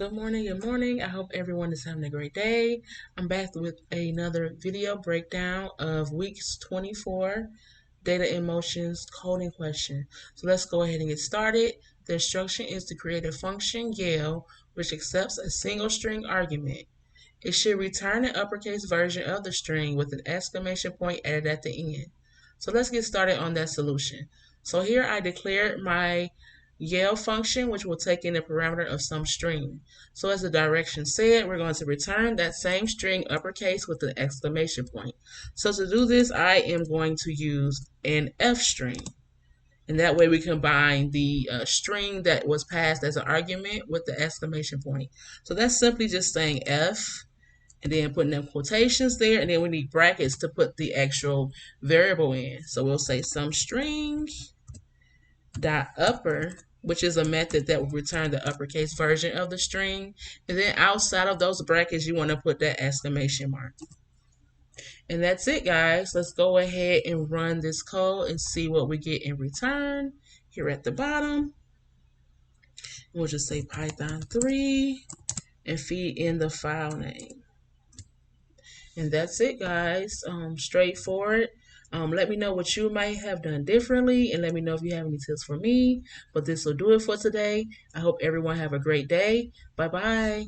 Good morning, good morning. I hope everyone is having a great day. I'm back with another video breakdown of weeks 24 data emotions coding question. So let's go ahead and get started. The instruction is to create a function Yale which accepts a single string argument. It should return an uppercase version of the string with an exclamation point added at the end. So let's get started on that solution. So here I declared my Yale function, which will take in the parameter of some string. So as the direction said, we're going to return that same string uppercase with an exclamation point. So to do this, I am going to use an F string. And that way we combine the string that was passed as an argument with the exclamation point. So that's simply just saying F and then putting them quotations there, and then we need brackets to put the actual variable in. So we'll say some string dot upper, which is a method that will return the uppercase version of the string. And then outside of those brackets, you want to put that exclamation mark. And that's it, guys. Let's go ahead and run this code and see what we get in return. Here at the bottom, we'll just say Python 3 and feed in the file name. And that's it, guys. Straightforward. Let me know what you might have done differently, and let me know if you have any tips for me. But this will do it for today. I hope everyone have a great day. Bye-bye.